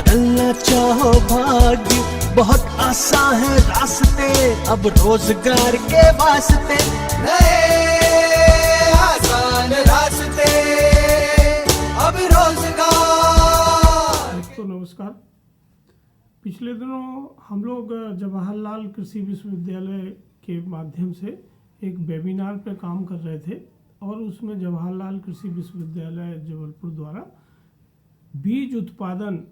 बदलना चाहो भाग्य, बहुत आसान है रास्ते, अब रोजगार के वास्ते नए आसान रास्ते, अब रोजगार। तो नमस्कार। पिछले दिनों हम लोग जवाहरलाल कृषि विश्वविद्यालय के माध्यम से एक वेबिनार पे काम कर रहे थे और उसमें जवाहरलाल कृषि विश्वविद्यालय जबलपुर द्वारा बीज उत्पादन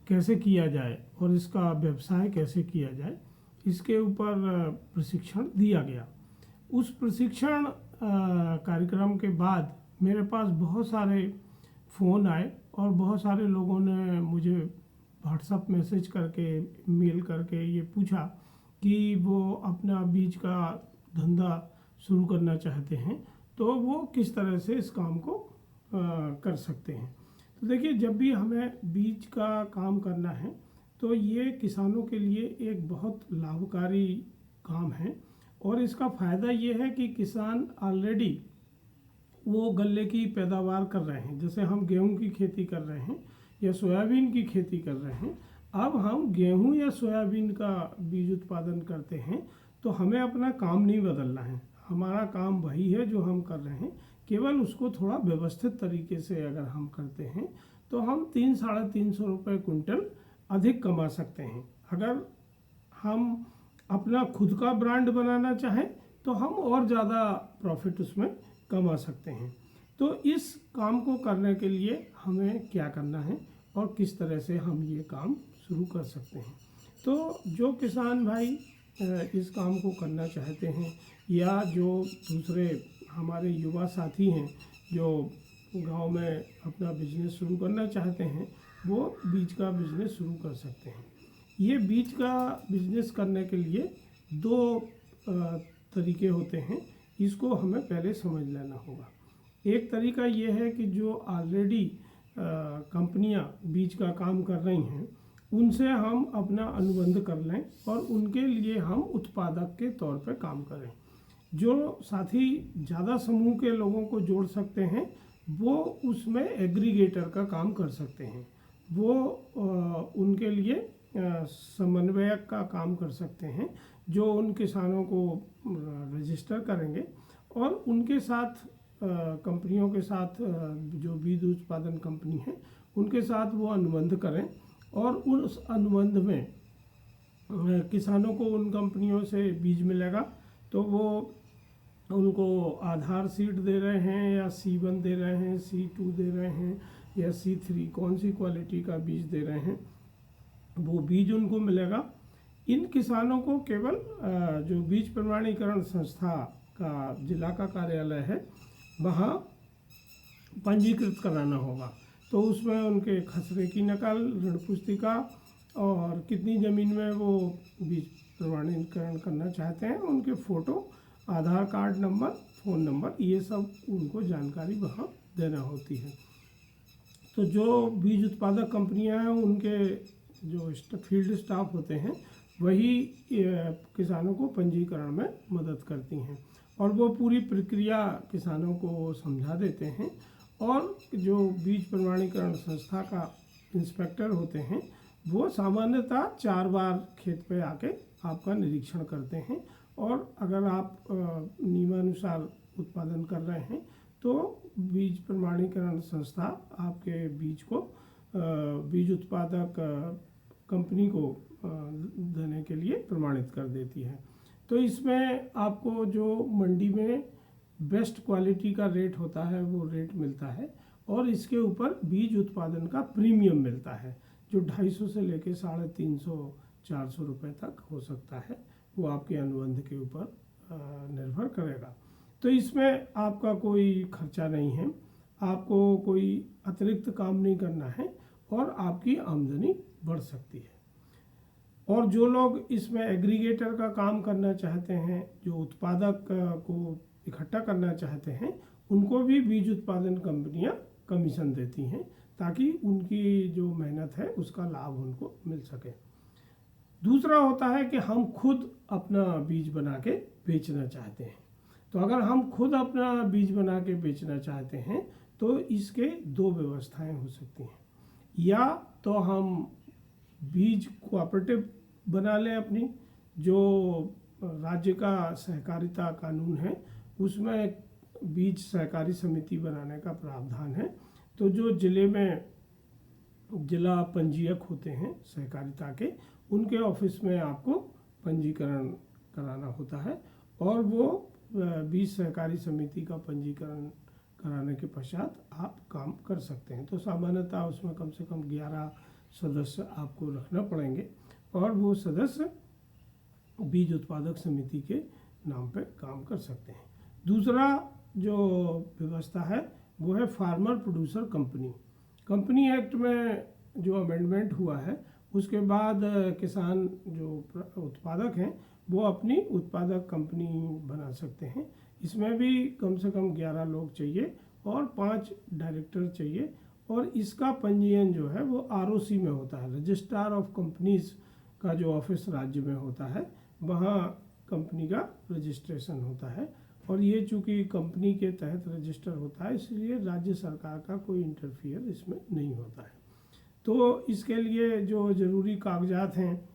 कैसे किया जाए और इसका व्यवसाय कैसे किया जाए, इसके ऊपर प्रशिक्षण दिया गया। उस प्रशिक्षण कार्यक्रम के बाद मेरे पास बहुत सारे फ़ोन आए और बहुत सारे लोगों ने मुझे व्हाट्सएप मैसेज करके, मेल करके ये पूछा कि वो अपना बीज का धंधा शुरू करना चाहते हैं, तो वो किस तरह से इस काम को कर सकते हैं। तो देखिए, जब भी हमें बीज का काम करना है तो ये किसानों के लिए एक बहुत लाभकारी काम है और इसका फ़ायदा ये है कि किसान ऑलरेडी वो गन्ने की पैदावार कर रहे हैं। जैसे हम गेहूं की खेती कर रहे हैं या सोयाबीन की खेती कर रहे हैं, अब हम गेहूं या सोयाबीन का बीज उत्पादन करते हैं तो हमें अपना काम नहीं बदलना है। हमारा काम वही है जो हम कर रहे हैं, केवल उसको थोड़ा व्यवस्थित तरीके से अगर हम करते हैं तो हम 300-350 रुपये कुंटल अधिक कमा सकते हैं। अगर हम अपना खुद का ब्रांड बनाना चाहें तो हम और ज़्यादा प्रॉफिट उसमें कमा सकते हैं। तो इस काम को करने के लिए हमें क्या करना है और किस तरह से हम ये काम शुरू कर सकते हैं। तो जो किसान भाई इस काम को करना चाहते हैं या जो दूसरे हमारे युवा साथी हैं जो गांव में अपना बिजनेस शुरू करना चाहते हैं, वो बीज का बिजनेस शुरू कर सकते हैं। ये बीज का बिजनेस करने के लिए दो तरीके होते हैं, इसको हमें पहले समझ लेना होगा। एक तरीका ये है कि जो ऑलरेडी कंपनियां बीज का काम कर रही हैं उनसे हम अपना अनुबंध कर लें और उनके लिए हम उत्पादक के तौर पर काम करें। जो साथी ज़्यादा समूह के लोगों को जोड़ सकते हैं वो उसमें एग्रीगेटर का काम कर सकते हैं। वो उनके लिए समन्वयक का काम कर सकते हैं जो उन किसानों को रजिस्टर करेंगे और उनके साथ कंपनियों के साथ जो बीज उत्पादन कंपनी है उनके साथ वो अनुबंध करें और उस अनुबंध में किसानों को उन कंपनियों से बीज मिलेगा तो वो उनको आधार सीड दे रहे हैं या C1 दे रहे हैं, C2 दे रहे हैं या C3, कौन सी क्वालिटी का बीज दे रहे हैं वो बीज उनको मिलेगा। इन किसानों को केवल जो बीज प्रमाणीकरण संस्था का जिला का कार्यालय है वहाँ पंजीकृत कराना होगा। तो उसमें उनके खसरे की नकल, ऋण पुस्तिका और कितनी ज़मीन में वो बीज प्रमाणीकरण करना चाहते हैं, उनके फ़ोटो, आधार कार्ड नंबर, फ़ोन नंबर, ये सब उनको जानकारी वहाँ देना होती है। तो जो बीज उत्पादक कंपनियां हैं उनके जो फील्ड स्टाफ होते हैं वही किसानों को पंजीकरण में मदद करती हैं और वो पूरी प्रक्रिया किसानों को समझा देते हैं। और जो बीज प्रमाणीकरण संस्था का इंस्पेक्टर होते हैं वो सामान्यतः 4 बार खेत पे आके आपका निरीक्षण करते हैं और अगर आप नियमानुसार उत्पादन कर रहे हैं तो बीज प्रमाणीकरण संस्था आपके बीज को बीज उत्पादक कंपनी को देने के लिए प्रमाणित कर देती है। तो इसमें आपको जो मंडी में बेस्ट क्वालिटी का रेट होता है वो रेट मिलता है और इसके ऊपर बीज उत्पादन का प्रीमियम मिलता है जो 250 से लेके 350-400 रुपये तक हो सकता है। वो आपके अनुबंध के ऊपर निर्भर करेगा। तो इसमें आपका कोई खर्चा नहीं है, आपको कोई अतिरिक्त काम नहीं करना है और आपकी आमदनी बढ़ सकती है। और जो लोग इसमें एग्रीगेटर का काम करना चाहते हैं, जो उत्पादक को इकट्ठा करना चाहते हैं, उनको भी बीज उत्पादन कंपनियां कमीशन देती हैं ताकि उनकी जो मेहनत है उसका लाभ उनको मिल सके। दूसरा होता है कि हम खुद अपना बीज बना के बेचना चाहते हैं। तो अगर हम खुद अपना बीज बना के बेचना चाहते हैं तो इसके दो व्यवस्थाएं हो सकती हैं। या तो हम बीज कोऑपरेटिव बना लें अपनी, जो राज्य का सहकारिता कानून है उसमें बीज सहकारी समिति बनाने का प्रावधान है। तो जो जिले में जिला पंजीयक होते हैं सहकारिता के, उनके ऑफिस में आपको पंजीकरण कराना होता है और वो बीज सहकारी समिति का पंजीकरण कराने के पश्चात आप काम कर सकते हैं। तो सामान्यतः उसमें कम से कम 11 सदस्य आपको रखना पड़ेंगे और वो सदस्य बीज उत्पादक समिति के नाम पे काम कर सकते हैं। दूसरा जो व्यवस्था है वो है फार्मर प्रोड्यूसर कंपनी एक्ट में जो अमेंडमेंट हुआ है उसके बाद किसान जो उत्पादक हैं वो अपनी उत्पादक कंपनी बना सकते हैं। इसमें भी कम से कम 11 लोग चाहिए और 5 डायरेक्टर चाहिए और इसका पंजीयन जो है वो ROC में होता है, रजिस्ट्रार ऑफ कंपनीज का जो ऑफिस राज्य में होता है वहाँ कंपनी का रजिस्ट्रेशन होता है। और ये चूँकि कंपनी के तहत रजिस्टर होता है इसलिए राज्य सरकार का कोई इंटरफियर इसमें नहीं होता है। तो इसके लिए जो ज़रूरी कागजात हैं,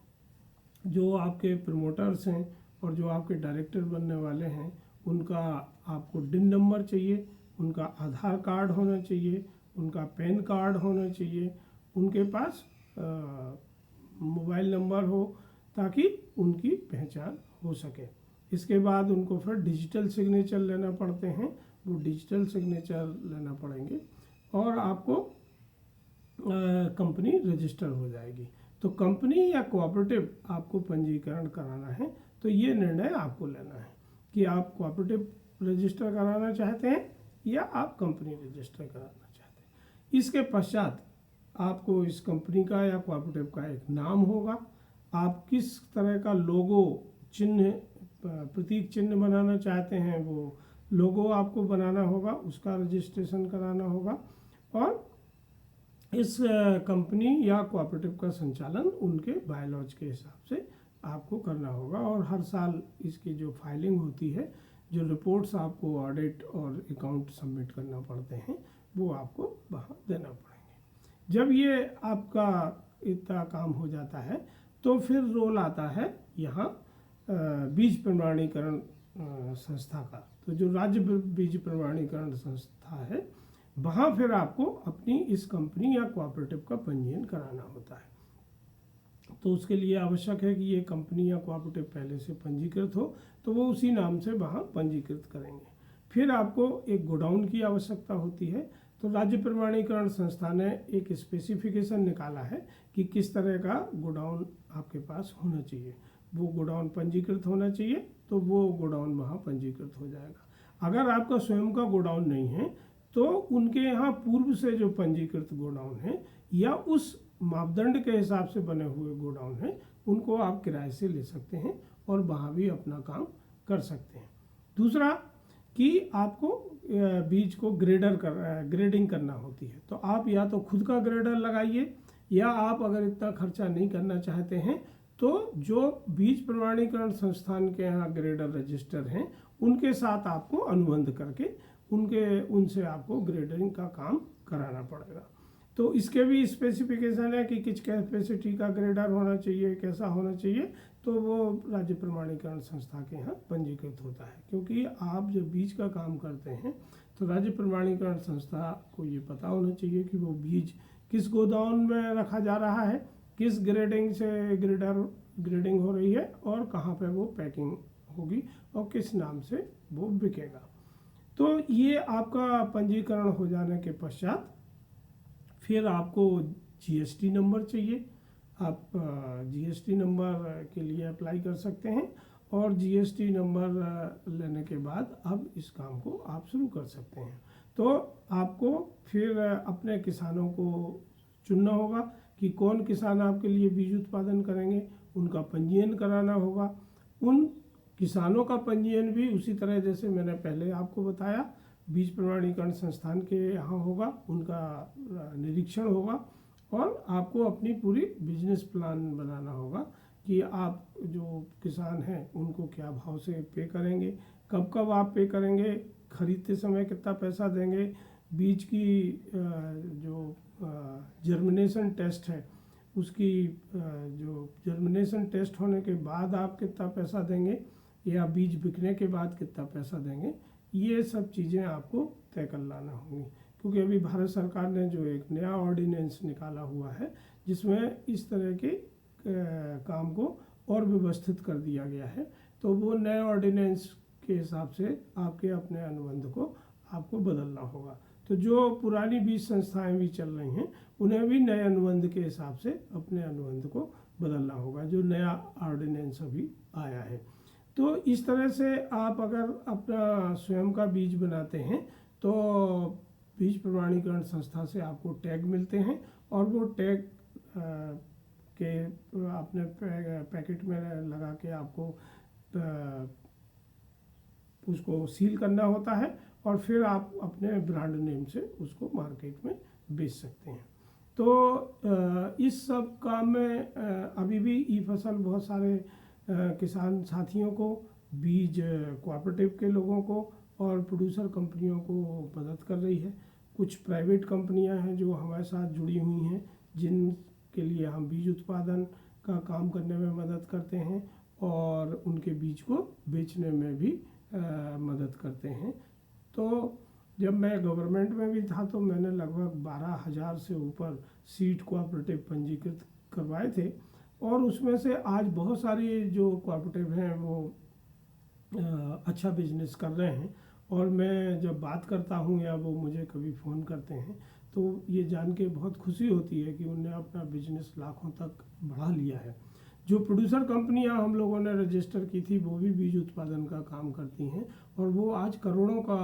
जो आपके प्रमोटर्स हैं और जो आपके डायरेक्टर बनने वाले हैं, उनका आपको DIN नंबर चाहिए, उनका आधार कार्ड होना चाहिए, उनका पैन कार्ड होना चाहिए, उनके पास मोबाइल नंबर हो ताकि उनकी पहचान हो सके। इसके बाद उनको फिर डिजिटल सिग्नेचर लेना पड़ते हैं, वो डिजिटल सिग्नेचर लेना पड़ेंगे और आपको कंपनी रजिस्टर हो जाएगी। तो कंपनी या कोऑपरेटिव आपको पंजीकरण कराना है तो ये निर्णय आपको लेना है कि आप कोऑपरेटिव रजिस्टर कराना चाहते हैं या आप कंपनी रजिस्टर कराना चाहते हैं। इसके पश्चात आपको इस कंपनी का या कोऑपरेटिव का एक नाम होगा, आप किस तरह का लोगो चिन्ह प्रतीक चिन्ह बनाना चाहते हैं वो लोगो आपको बनाना होगा, उसका रजिस्ट्रेशन कराना होगा और इस कंपनी या कोऑपरेटिव का संचालन उनके बायलॉज के हिसाब से आपको करना होगा। और हर साल इसकी जो फाइलिंग होती है, जो रिपोर्ट्स आपको ऑडिट और अकाउंट सबमिट करना पड़ते हैं वो आपको वहाँ देना पड़ेंगे। जब ये आपका इतना काम हो जाता है तो फिर रोल आता है यहाँ बीज प्रमाणीकरण संस्था का। तो जो राज्य बीज प्रमाणीकरण संस्था है वहाँ फिर आपको अपनी इस कंपनी या कोऑपरेटिव का पंजीयन कराना होता है। तो उसके लिए आवश्यक है कि ये कंपनी या कोऑपरेटिव पहले से पंजीकृत हो, तो वो उसी नाम से वहाँ पंजीकृत करेंगे। फिर आपको एक गोडाउन की आवश्यकता होती है। तो राज्य प्रमाणीकरण संस्था ने एक स्पेसिफिकेशन निकाला है कि किस तरह का गोडाउन आपके पास होना चाहिए। वो गोडाउन पंजीकृत होना चाहिए तो वो गोडाउन वहाँ पंजीकृत हो जाएगा। अगर आपका स्वयं का गोडाउन नहीं है तो उनके यहाँ पूर्व से जो पंजीकृत गोडाउन है या उस मापदंड के हिसाब से बने हुए गोडाउन हैं उनको आप किराए से ले सकते हैं और वहाँ भी अपना काम कर सकते हैं। दूसरा कि आपको बीज को ग्रेडिंग करना होती है। तो आप या तो खुद का ग्रेडर लगाइए या आप अगर इतना खर्चा नहीं करना चाहते हैं तो जो बीज प्रमाणीकरण संस्थान के यहाँ ग्रेडर रजिस्टर हैं उनके साथ आपको अनुबंध करके उनसे आपको ग्रेडिंग का काम कराना पड़ेगा। तो इसके भी स्पेसिफिकेशन है कि किस कैपेसिटी का ग्रेडर होना चाहिए, कैसा होना चाहिए, तो वो राज्य प्रमाणीकरण संस्था के यहाँ पंजीकृत होता है। क्योंकि आप जब बीज का काम करते हैं तो राज्य प्रमाणीकरण संस्था को ये पता होना चाहिए कि वो बीज किस गोदाम में रखा जा रहा है, किस ग्रेडिंग से ग्रेडिंग हो रही है और कहाँ पे वो पैकिंग होगी और किस नाम से वो बिकेगा। तो ये आपका पंजीकरण हो जाने के पश्चात फिर आपको GST नंबर चाहिए। आप GST नंबर के लिए अप्लाई कर सकते हैं और GST नंबर लेने के बाद अब इस काम को आप शुरू कर सकते हैं। तो आपको फिर अपने किसानों को चुनना होगा कि कौन किसान आपके लिए बीज उत्पादन करेंगे, उनका पंजीयन कराना होगा। उन किसानों का पंजीयन भी उसी तरह जैसे मैंने पहले आपको बताया बीज प्रमाणीकरण संस्थान के यहाँ होगा, उनका निरीक्षण होगा और आपको अपनी पूरी बिजनेस प्लान बनाना होगा कि आप जो किसान हैं उनको क्या भाव से पे करेंगे, कब कब आप पे करेंगे, खरीदते समय कितना पैसा देंगे, बीज की जो जर्मिनेशन टेस्ट है उसकी जो जर्मिनेशन टेस्ट होने के बाद आप कितना पैसा देंगे या बीज बिकने के बाद कितना पैसा देंगे, ये सब चीज़ें आपको तय कर लाना होंगी। क्योंकि अभी भारत सरकार ने जो एक नया ऑर्डिनेंस निकाला हुआ है जिसमें इस तरह के काम को और व्यवस्थित कर दिया गया है, तो वो नए ऑर्डिनेंस के हिसाब से आपके अपने अनुबंध को आपको बदलना होगा। तो जो पुरानी बीज संस्थाएं भी चल रही हैं उन्हें भी नए अनुबंध के हिसाब से अपने अनुबंध को बदलना होगा, जो नया ऑर्डिनेंस अभी आया है। तो इस तरह से आप अगर अपना स्वयं का बीज बनाते हैं तो बीज प्रमाणीकरण संस्था से आपको टैग मिलते हैं और वो टैग के अपने पैकेट में लगा के आपको उसको सील करना होता है और फिर आप अपने ब्रांड नेम से उसको मार्केट में बेच सकते हैं। तो इस सब काम में अभी भी ई फसल बहुत सारे किसान साथियों को, बीज कोऑपरेटिव के लोगों को और प्रोड्यूसर कंपनियों को मदद कर रही है। कुछ प्राइवेट कंपनियां हैं जो हमारे साथ जुड़ी हुई हैं जिनके लिए हम बीज उत्पादन का काम करने में मदद करते हैं और उनके बीज को बेचने में भी मदद करते हैं। तो जब मैं गवर्नमेंट में भी था तो मैंने लगभग 12,000 से ऊपर सीड कोऑपरेटिव पंजीकृत करवाए थे और उसमें से आज बहुत सारी जो कोऑपरेटिव हैं वो अच्छा बिजनेस कर रहे हैं। और मैं जब बात करता हूँ या वो मुझे कभी फ़ोन करते हैं तो ये जान के बहुत खुशी होती है कि उन्होंने अपना बिजनेस लाखों तक बढ़ा लिया है। जो प्रोड्यूसर कंपनियां हम लोगों ने रजिस्टर की थी वो भी बीज उत्पादन का काम करती हैं और वो आज करोड़ों का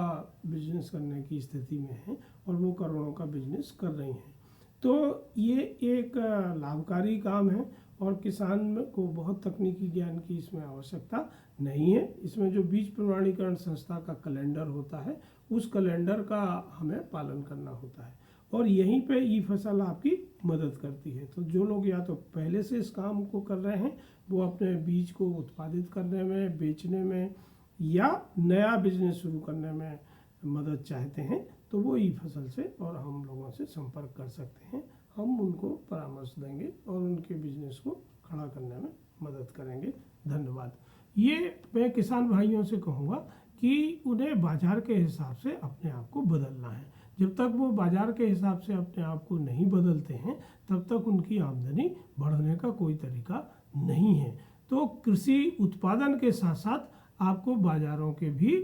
बिजनेस करने की स्थिति में हैं और वो करोड़ों का बिजनेस कर रही हैं। तो ये एक लाभकारी काम है और किसान को बहुत तकनीकी ज्ञान की इसमें आवश्यकता नहीं है। इसमें जो बीज प्रमाणीकरण संस्था का कैलेंडर होता है उस कैलेंडर का हमें पालन करना होता है और यहीं पे ई फसल आपकी मदद करती है। तो जो लोग या तो पहले से इस काम को कर रहे हैं वो अपने बीज को उत्पादित करने में, बेचने में या नया बिजनेस शुरू करने में मदद चाहते हैं तो वो ई फसल से और हम लोगों से संपर्क कर सकते हैं। हम उनको परामर्श देंगे और उनके बिजनेस को खड़ा करने में मदद करेंगे। धन्यवाद। ये मैं किसान भाइयों से कहूँगा कि उन्हें बाजार के हिसाब से अपने आप को बदलना है। जब तक वो बाजार के हिसाब से अपने आप को नहीं बदलते हैं तब तक उनकी आमदनी बढ़ने का कोई तरीका नहीं है। तो कृषि उत्पादन के साथ साथ आपको बाजारों के भी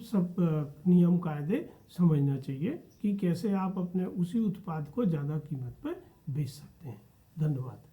सब नियम कायदे समझना चाहिए कि कैसे आप अपने उसी उत्पाद को ज़्यादा कीमत पर बेच सकते हैं। धन्यवाद।